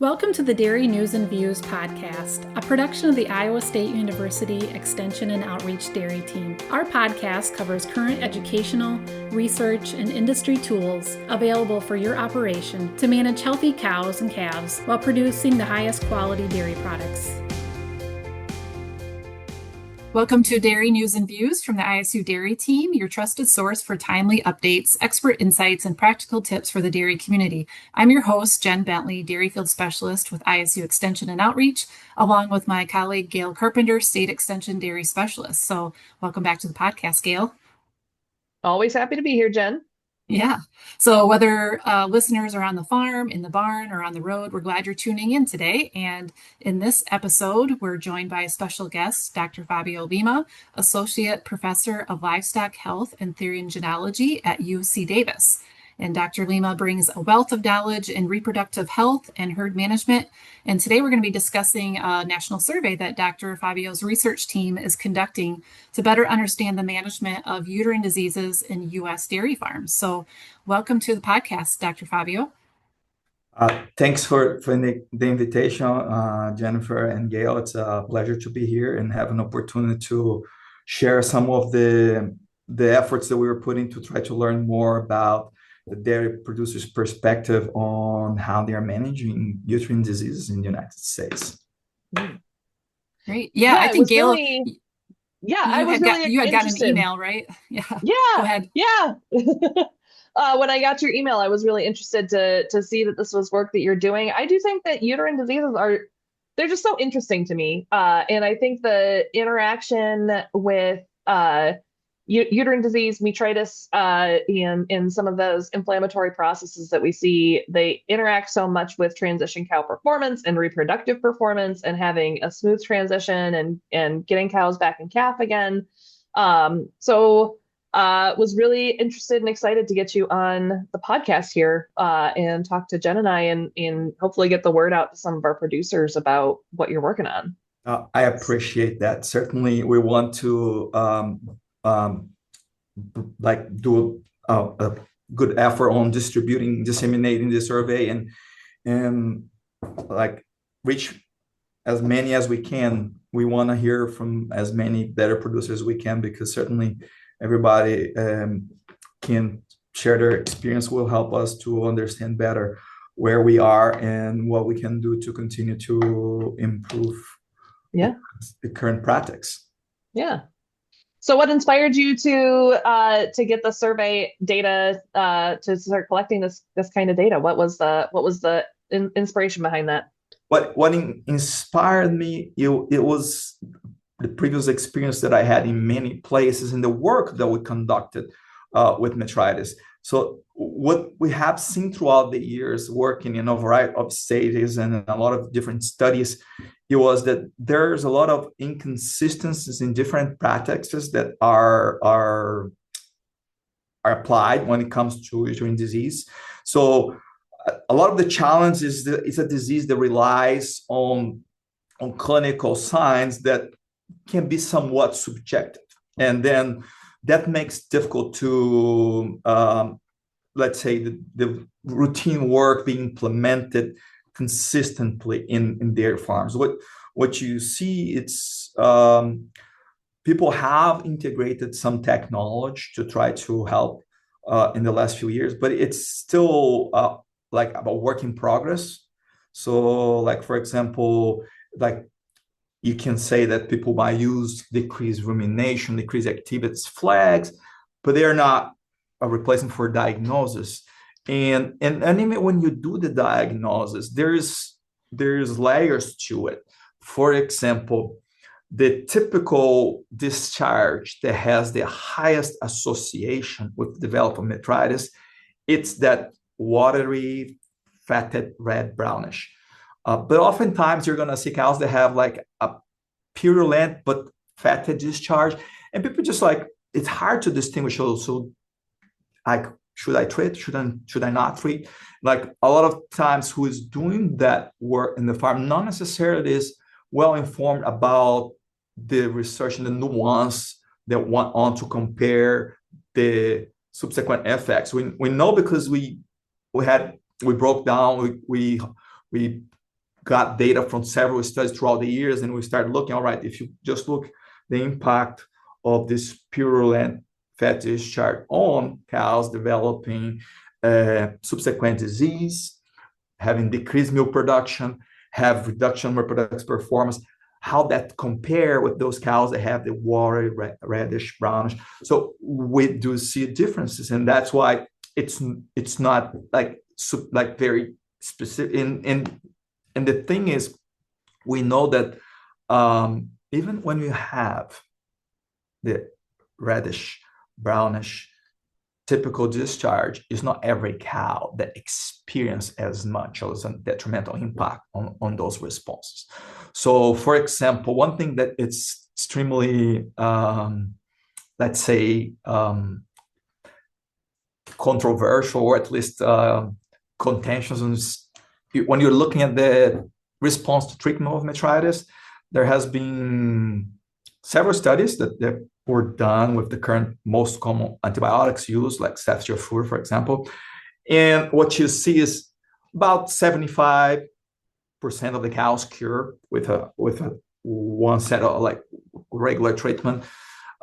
Welcome to the Dairy News and Views podcast, a production of the Iowa State University Extension and Outreach Dairy Team. Our podcast covers current educational, research, and industry tools available for your operation to manage healthy cows and calves while producing the highest quality dairy products. Welcome to Dairy News and Views from the ISU Dairy Team, your trusted source for timely updates, expert insights, and practical tips for the dairy community. I'm your host, Jen Bentley, Dairy Field Specialist with ISU Extension and Outreach, along with my colleague, Gail Carpenter, State Extension Dairy Specialist. So welcome back to the podcast, Gail. Always happy to be here, Jen. Yeah. So whether listeners are on the farm, in the barn, or on the road, we're glad you're tuning in today. And in this episode, we're joined by a special guest, Dr. Fabio Lima, Associate Professor of Livestock Health and Theory and Genealogy at UC Davis. And Dr. Lima brings a wealth of knowledge in reproductive health and herd management. And today we're going to be discussing a national survey that Dr. Fabio's research team is conducting to better understand the management of uterine diseases in U.S. dairy farms. So welcome to the podcast, Dr. Fabio. Thanks for the invitation, Jennifer and Gail. It's a pleasure to be here and have an opportunity to share some of the efforts that we were putting to try to learn more about the dairy producers' perspective on how they are managing uterine diseases in the United States. Great. Yeah, I think Gail, really, you had gotten an email, right? Yeah. Go ahead. Yeah. When I got your email, I was really interested to see that this was work that you're doing. I do think that uterine diseases they're just so interesting to me. And I think the interaction with uterine disease, metritis, and some of those inflammatory processes that we see, they interact so much with transition cow performance and reproductive performance and having a smooth transition and getting cows back in calf again. So was really interested and excited to get you on the podcast here and talk to Jen and I and hopefully get the word out to some of our producers about what you're working on. I appreciate that. Certainly, we want to do a good effort on disseminating the survey and reach as many as we can. We want to hear from as many better producers as we can, because certainly everybody can share their experience, will help us to understand better where we are and what we can do to continue to improve the current practice. Yeah. So what inspired you to get the survey data to start collecting this kind of data? What was the inspiration behind that? What inspired me, it was the previous experience that I had in many places and the work that we conducted with metritis. So what we have seen throughout the years working in a variety of stages and a lot of different studies, it was that there's a lot of inconsistencies in different practices that are applied when it comes to uterine disease. So a lot of the challenge is that it's a disease that relies on clinical signs that can be somewhat subjective. And then that makes it difficult to, let's say, the routine work being implemented consistently in dairy farms. What you see, it's people have integrated some technology to try to help in the last few years, but it's still about work in progress. So, for example, you can say that people might use decreased rumination, decreased activities flags, but they are not a replacement for diagnosis. And even when you do the diagnosis, there's layers to it. For example, the typical discharge that has the highest association with developing metritis, it's that watery, fatted, red, brownish. But oftentimes you're going to see cows that have a purulent but fatted discharge, and people just it's hard to distinguish. So should I treat? Should I not treat? A lot of times, who is doing that work in the farm not necessarily is well informed about the research and the nuance that went on to compare the subsequent effects. We know because we broke down, we got data from several studies throughout the years, and we started looking, all right, if you just look the impact of this purulent fat discharge on cows developing subsequent disease, having decreased milk production, have reduction in reproductive performance, how that compare with those cows that have the watery, reddish, brownish. So we do see differences, and that's why it's not like very specific. And the thing is, we know that even when you have the reddish, brownish, typical discharge, it's not every cow that experience as much as a detrimental impact on those responses. So, for example, one thing that it's extremely, let's say, controversial, or at least contentious, when you're looking at the response to treatment of metritis, there has been several studies that were done with the current most common antibiotics used, like ceftriaxone, for example. And what you see is about 75% of the cows cure with a one set of like regular treatment,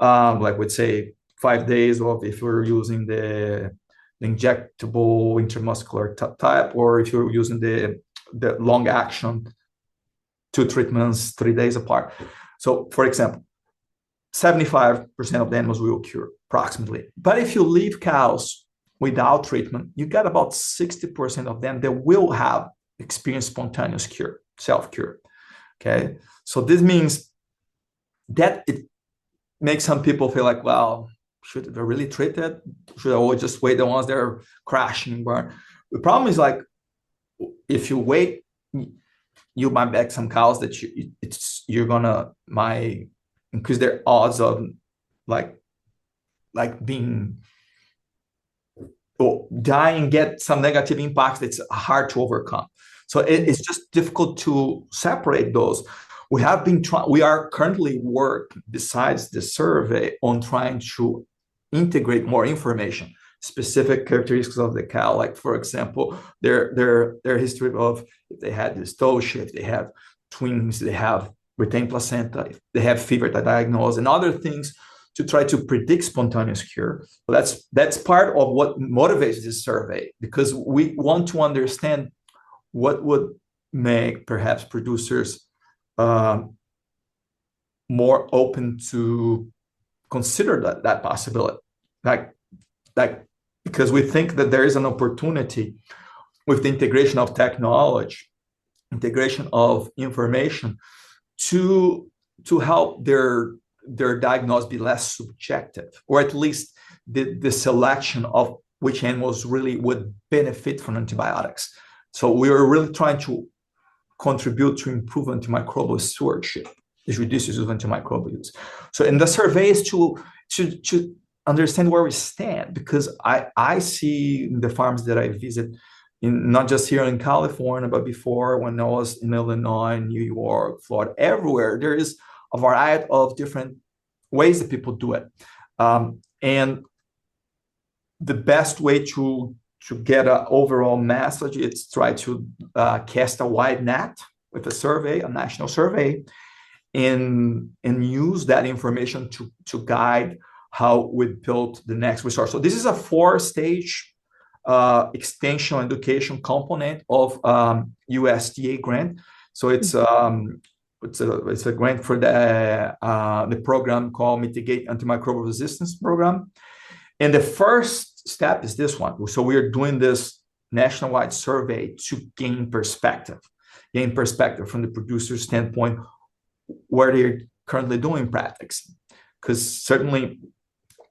like we'd say 5 days of, if you're using the injectable intramuscular type, or if you're using the long action, 2 treatments 3 days apart. So, for example, 75% of the animals will cure approximately. But if you leave cows without treatment, you get about 60% of them that will have experienced spontaneous cure, self-cure. Okay. So this means that it makes some people feel like, well, should they really treat it? Should I always just wait the ones that are crashing and burn? The problem is, like, if you wait, you might back some cows that you're gonna increase their odds of like being or dying, get some negative impacts that's hard to overcome. So it's just difficult to separate those. We are currently working, besides the survey, on trying to integrate more information, specific characteristics of the cow, like, for example, their history of if they had dystocia, if they have twins, they have retained placenta, if they have fever diagnosed, and other things to try to predict spontaneous cure. So that's part of what motivates this survey, because we want to understand what would make perhaps producers more open to consider that possibility, like because we think that there is an opportunity with the integration of technology, integration of information, to help their diagnosis be less subjective, or at least the selection of which animals really would benefit from antibiotics. So we are really trying to contribute to improve antimicrobial stewardship, is reduce use of antimicrobial use. So in the survey is to understand where we stand, because I see in the farms that I visit, not just here in California, but before, when I was in Illinois, New York, Florida, everywhere, there is a variety of different ways that people do it. And the best way to get an overall message is try to cast a wide net with a survey, a national survey, and use that information to guide how we built the next resource. So this is a 4-stage extension education component of USDA grant. So it's a grant for the program called Mitigate Antimicrobial Resistance Program. And the first step is this one. So we are doing this nationwide survey to gain perspective from the producer's standpoint, where they're currently doing practice. Because certainly,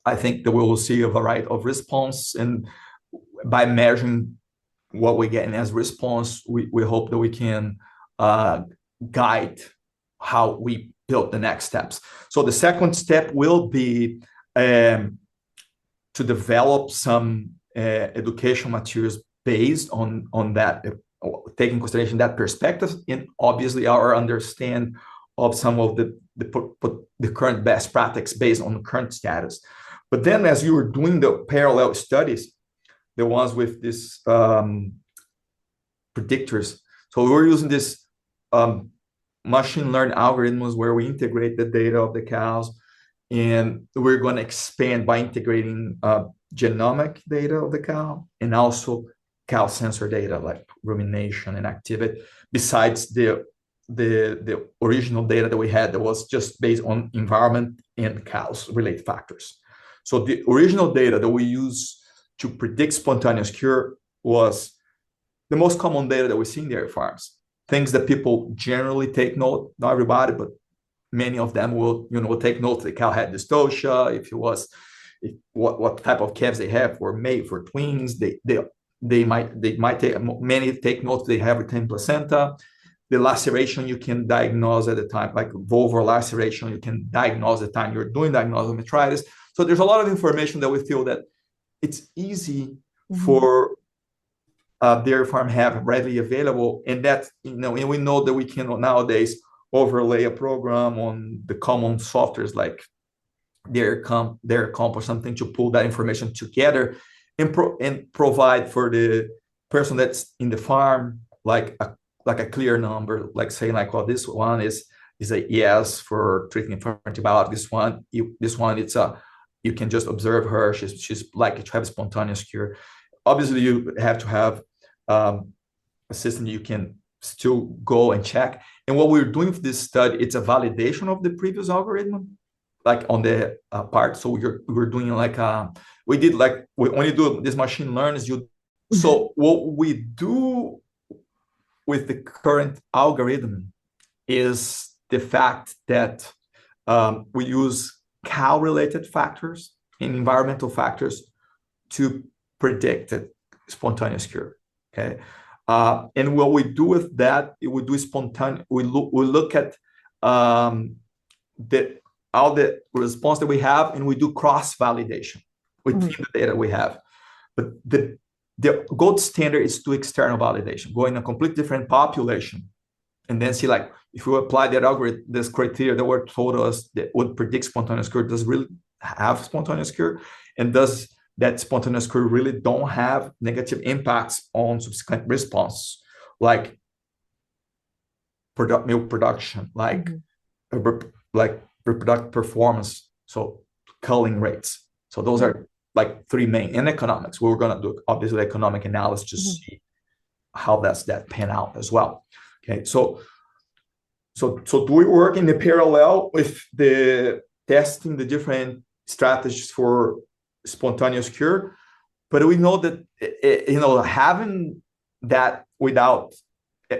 I think that we will see a variety of response, and by measuring what we're getting as response, we hope that we can guide how we build the next steps. So the second step will be to develop some educational materials based on that, taking consideration that perspective, and obviously our understand of some of the current best practice based on the current status. But then, as you were doing the parallel studies, the ones with this predictors, so we were using this machine learning algorithms where we integrate the data of the cows, and we're going to expand by integrating genomic data of the cow and also cow sensor data like rumination and activity, besides the original data that we had that was just based on environment and cows related factors. So the original data that we use to predict spontaneous cure was the most common data that we see in dairy farms. Things that people generally take note, not everybody, but many of them will, take note. The cow had dystocia, what type of calves they have for mate, for twins. They might take note they have retained placenta. The laceration you can diagnose at the time, like vulvar laceration, you can diagnose at the time you're doing diagnosis of metritis. So there's a lot of information that we feel that it's easy for dairy farm have readily available, and that and we know that we can nowadays overlay a program on the common softwares like Comp or something to pull that information together and provide for the person that's in the farm like a clear number, like saying like, well, this one is a yes for treating for antibiotic. This one it's a, you can just observe her. She's likely to have spontaneous cure. Obviously, you have to have a system you can still go and check. And what we're doing for this study, it's a validation of the previous algorithm, like on the part. So we're doing like we did like when you do this machine learns, so what we do with the current algorithm is the fact that we use cow-related factors and environmental factors to predict spontaneous cure. Okay, and what we do with that, we do spontaneous. We look at all the response that we have, and we do cross validation within the data we have. But the gold standard is to external validation, go in a completely different population, and then see like if we apply that algorithm, this criteria that were told us that would predict spontaneous cure, does really have spontaneous cure, and does that spontaneous cure really don't have negative impacts on subsequent response, like milk production, like reproductive performance, so culling rates. So those are like three main. In economics, we're going to do obviously economic analysis to see how that pan out as well. Okay, so do we work in the parallel with the testing the different strategies for spontaneous cure? But we know that having that without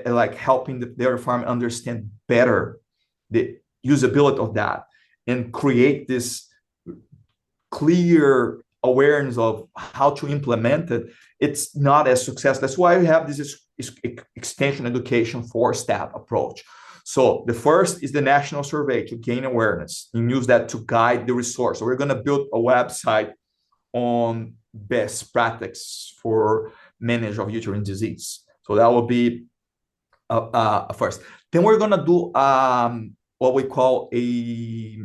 like helping the dairy farm understand better the usability of that and create this clear awareness of how to implement it, it's not as successful. That's why we have this extension education 4-step approach. So the first is the national survey to gain awareness and use that to guide the resource. So we're going to build a website on best practice for management of uterine disease. So that will be first. Then we're going to do what we call a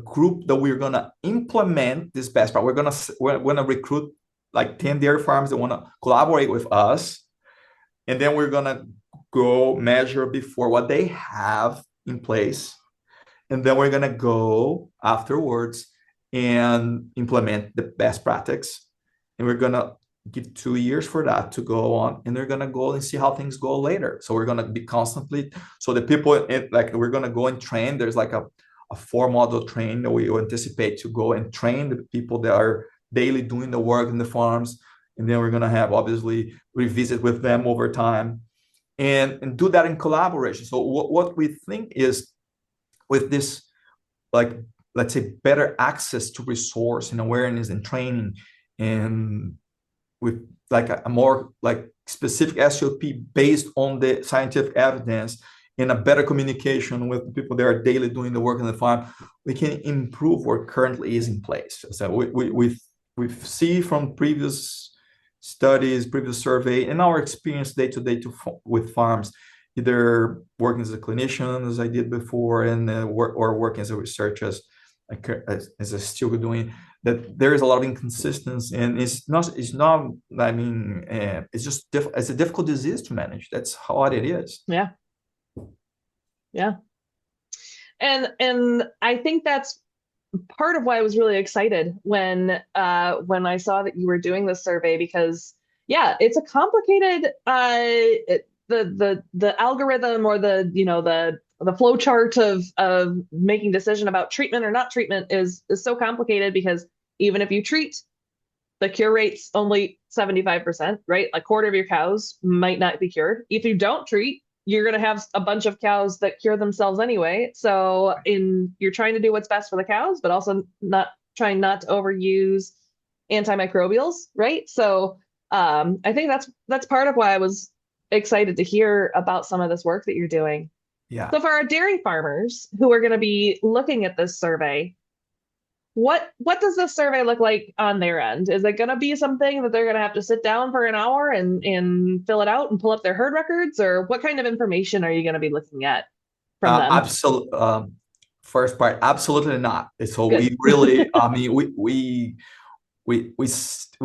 group that we're going to implement this best practice. We're going to recruit like 10 dairy farms that want to collaborate with us. And then we're going to go measure before what they have in place. And then we're going to go afterwards and implement the best practice. And we're going to give 2 years for that to go on. And they're going to go and see how things go later. So we're going to be constantly, so the people, like we're going to go and train. There's like a 4-module train that we anticipate to go and train the people that are daily doing the work in the farms. And then we're going to have obviously revisit with them over time and do that in collaboration. So what we think is with this, like, let's say better access to resource and awareness and training, and with like a more like specific SOP based on the scientific evidence and a better communication with people that are daily doing the work in the farm, we can improve what currently is in place. So we see from previous studies, previous survey, and our experience day to day with farms, either working as a clinician, as I did before, and or working as a researcher, as I still doing. that there is a lot of inconsistency, and it's not. I mean, it's just it's a difficult disease to manage. That's how it is. Yeah. Yeah. And I think that's part of why I was really excited when I saw that you were doing this survey, because yeah, it's a complicated the algorithm, or the flow chart of making decision about treatment or not treatment is so complicated, because even if you treat, the cure rate's only 75%, right? A quarter of your cows might not be cured. If you don't treat, you're going to have a bunch of cows that cure themselves anyway. So you're trying to do what's best for the cows, but also not to overuse antimicrobials, right? So I think that's part of why I was excited to hear about some of this work that you're doing. Yeah. So for our dairy farmers who are going to be looking at this survey, what does this survey look like on their end? Is it going to be something that they're going to have to sit down for an hour and fill it out and pull up their herd records, or what kind of information are you going to be looking at from them? Absolutely. First part, absolutely not. So Good. we really, I mean, we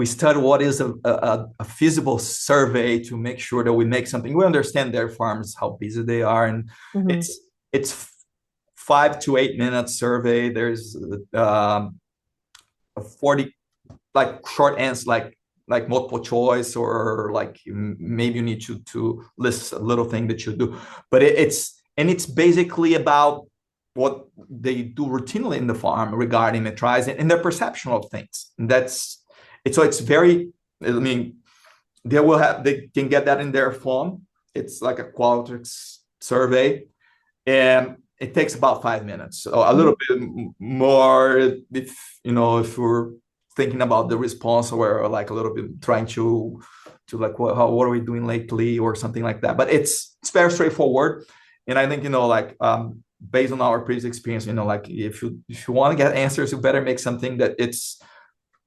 study what is a feasible survey to make sure that we make something. We understand their farms, how busy they are, and Hmm. it's 5 to 8 minute survey. There's a 40 like short answer, like multiple choice, or like maybe you need to list a little thing that you do, but it's basically about what they do routinely in the farm regarding metrize and their perception of things. And so it's very, I mean, they can get that in their phone. It's like a Qualtrics survey, and it takes about 5 minutes. So a little bit more if we're thinking about the response, or like a little bit trying to like what are we doing lately or something like that. But it's very straightforward, and I think based on our previous experience, like if you want to get answers, you better make something that it's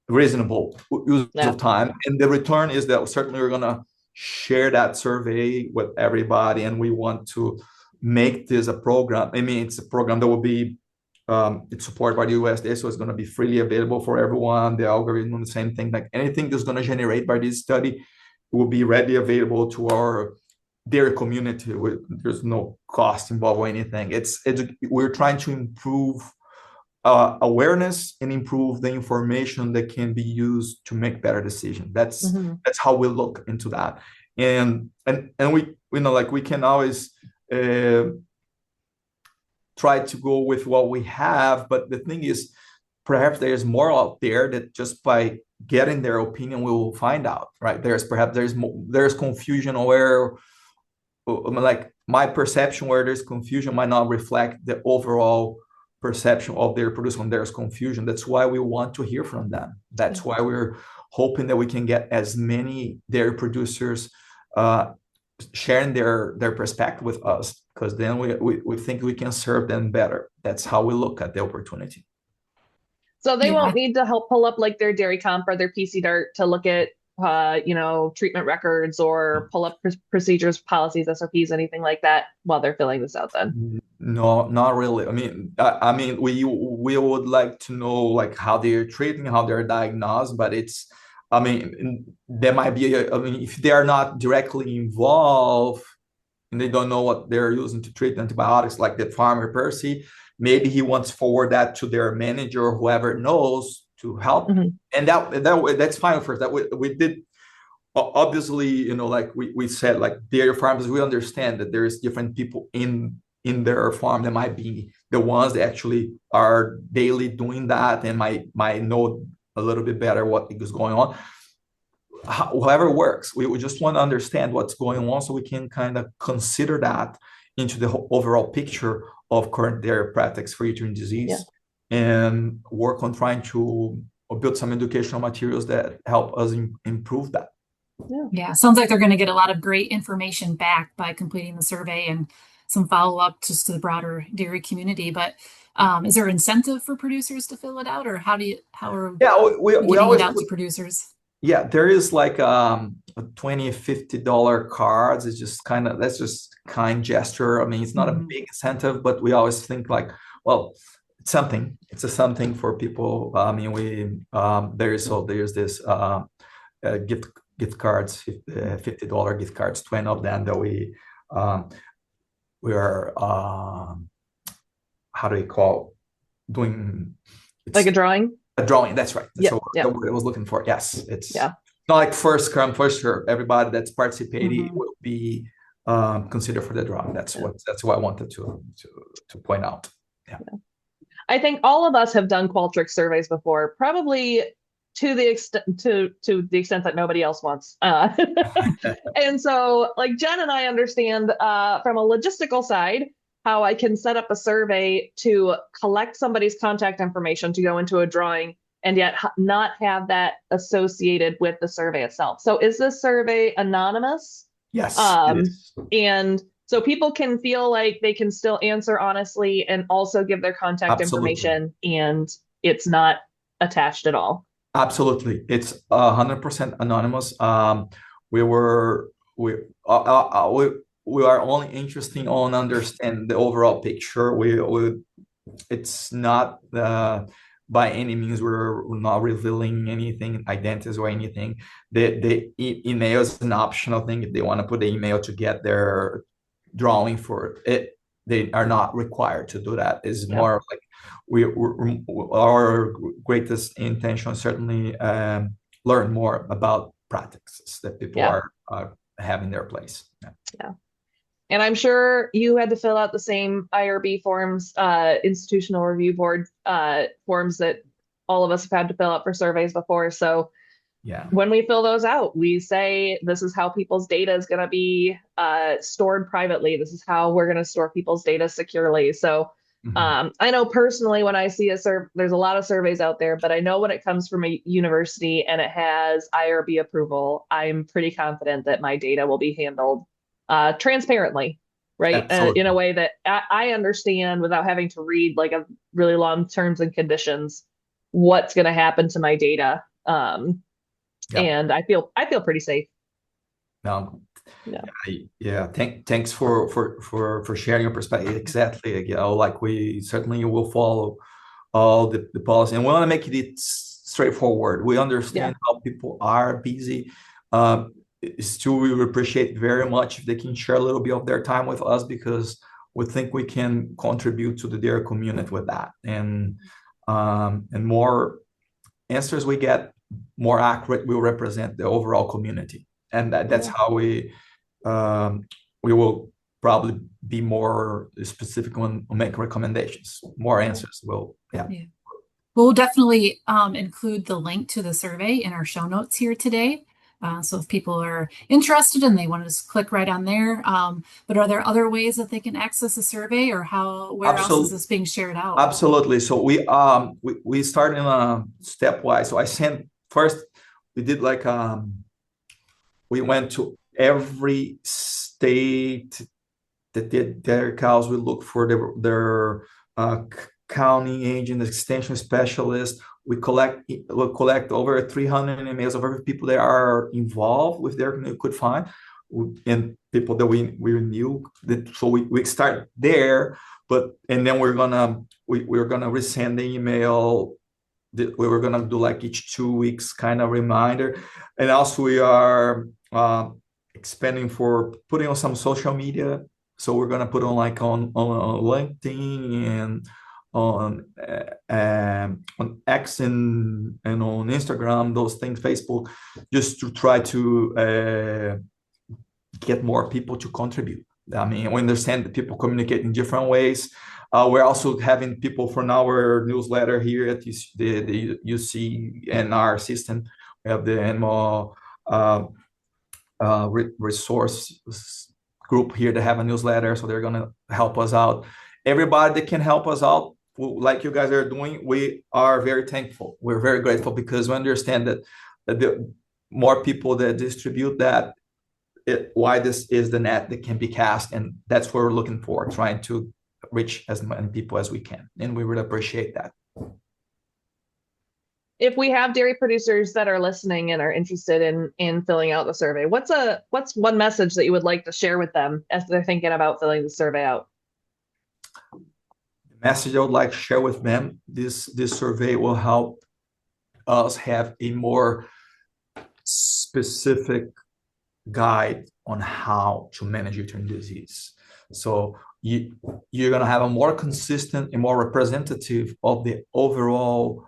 reasonable use Yeah. of time, and the return is that certainly we're gonna share that survey with everybody, and we want to make this a program. I mean, it's a program that will be it's supported by the USDA, so it's going to be freely available for everyone. The algorithm, the same thing, like anything that's going to generate by this study will be readily available to our dairy community. There's no cost involved or anything. We're trying to improve awareness and improve the information that can be used to make better decisions. That's how we look into that, and we like we can always try to go with what we have, but the thing is, perhaps there's more out there that just by getting their opinion we will find out, right? There's confusion where, like, my perception where there's confusion might not reflect the overall perception of their producer when there's confusion. That's why we want to hear from them. That's why we're hoping that we can get as many dairy producers sharing their perspective with us, because then we think we can serve them better. That's how we look at the opportunity. So they Yeah. won't need to help pull up like their dairy comp or their PC Dart to look at treatment records, or pull up procedures, policies, SOPs, anything like that while they're filling this out then. No, not really. I mean, we would like to know like how they're treating, how they're diagnosed, but I mean, there might be, I mean, if they are not directly involved and they don't know what they're using to treat antibiotics, like the farmer per se, maybe he wants to forward that to their manager or whoever knows to help. Mm-hmm. And that's fine first. That we did, obviously, like we said, like dairy farmers, we understand that there's different people in their farm that might be the ones that actually are daily doing that and might know a little bit better what is going on. However it works, we just want to understand what's going on so we can kind of consider that into the overall picture of current dairy practice for uterine disease, and work on trying to build some educational materials that help us improve that. Yeah, sounds like they're going to get a lot of great information back by completing the survey and some follow-up just to the broader dairy community. But is there incentive for producers to fill it out, or how are we getting always it out to producers? Yeah, there is like a $20-$50 cards. It's just that's just kind gesture. I mean, it's not a big incentive, but we always think like, well, something. It's a something for people. I mean, there's this gift cards, $50 gift cards, 20 of them that um, we are how do you call doing? Like a It's drawing? a drawing. That's right. That's Yep, the yep, word I was looking for. Yes, it's yeah. not like first come first serve. Everybody that's participating Mhm. will be considered for the drawing. Yeah. That's what I wanted to point out. Yeah. I think all of us have done Qualtrics surveys before, probably to the extent that nobody else wants. And so, like Jen and I understand from a logistical side how I can set up a survey to collect somebody's contact information to go into a drawing and yet not have that associated with the survey itself. So, is this survey anonymous? Yes, it Um, is. and so people can feel like they can still answer honestly and also give their contact Absolutely. information, and it's not attached at all. Absolutely. It's 100% anonymous. We were we are only interested on understand the overall picture. It's not by any means we're not revealing anything, identities or anything. The email is an optional thing. If they want to put the email to get their drawing for it, they are not required to do that. It's Yeah. more like our greatest intention certainly learn more about practices that people Yeah. are have in their place. Yeah. Yeah. And I'm sure you had to fill out the same IRB forms, institutional review board forms that all of us have had to fill out for surveys before. So Yeah. when we fill those out, we say this is how people's data is going to be stored privately. This is how we're going to store people's data securely. So Mhm. I know personally when I see there's a lot of surveys out there, but I know when it comes from a university and it has IRB approval, I'm pretty confident that my data will be handled transparently, right? In a Absolutely. way that I understand without having to read like a really long terms and conditions what's going to happen to my data. Yeah. And I feel pretty safe. No, Yeah. yeah. Thanks for sharing your perspective. Exactly. You know, like we certainly will follow all the policy, and we want to make it straightforward. We Yeah. understand how people are busy. Um, Still, we would appreciate very much if they can share a little bit of their time with us because we think we can contribute to the dairy community with that, and more answers we get, more accurate will represent the overall community, and that's Yeah. how um, we will probably be more specific on make recommendations. More Yeah. answers will, yeah. Yeah. We'll definitely include the link to the survey in our show notes here today. So if people are interested and they want to just click right on there. But are there other ways that they can access a survey or where else is Absolutely, this being shared out? absolutely. So we started in a stepwise. So I sent first. We did like we went to every state that did their cows. We look for their county agent, extension specialist. We collect over 300 emails of every people that are involved with their could find, and people that we knew. So we start there, but and then we're gonna resend the email. We were gonna do like each 2 weeks kind of reminder, and also we are expanding for putting on some social media. So we're gonna put on like on LinkedIn and on X and on Instagram, those things, Facebook, just to try to get more people to contribute. I mean, we understand that people communicate in different ways. We're also having people from our newsletter here at the UC and our system. We have the animal resource group here to have a newsletter, so they're going to help us out. Everybody that can help us out, like you guys are doing, we are very thankful. We're very grateful because we understand that the more people that distribute that, why this is the net that can be cast, and that's what we're looking for, trying to reach as many people as we can, and we really appreciate that. If we have dairy producers that are listening and are interested in filling out the survey, what's one message that you would like to share with them as they're thinking about filling the survey out? message I would like to share with them, this survey will help us have a more specific guide on how to manage uterine disease. So you're going to have a more consistent and more representative of the overall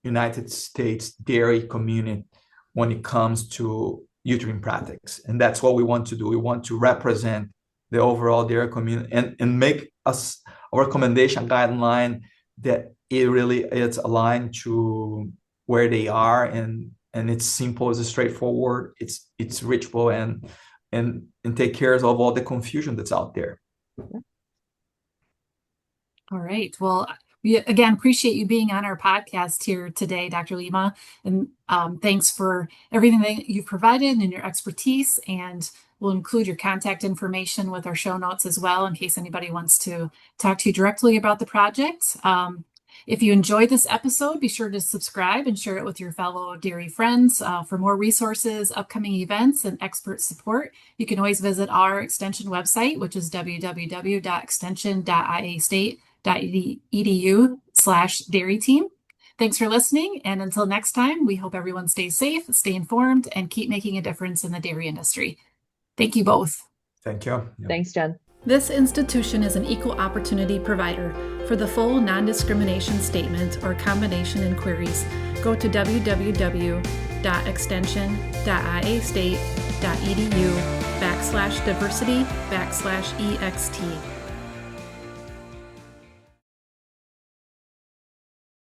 United States dairy community when it comes to uterine practice. And that's what we want to do. We want to represent the overall dairy community and make us a recommendation guideline that it really is aligned to where they are, and it's simple, it's straightforward, it's reachable, and take care of all the confusion that's out there. All right. Well, we again appreciate you being on our podcast here today, Dr. Lima, and thanks for everything that you've provided and your expertise. And we'll include your contact information with our show notes as well, in case anybody wants to talk to you directly about the project. If you enjoyed this episode, be sure to subscribe and share it with your fellow dairy friends. For more resources, upcoming events, and expert support, you can always visit our extension website, which is www.extension.iastate.edu/dairy team. Thanks for listening. And until next time, we hope everyone stays safe, stay informed, and keep making a difference in the dairy industry. Thank you both. Thank you. Thanks, Jen. This institution is an equal opportunity provider. For the full non-discrimination statement or combination inquiries, go to www.extension.iastate.edu/diversity/ext.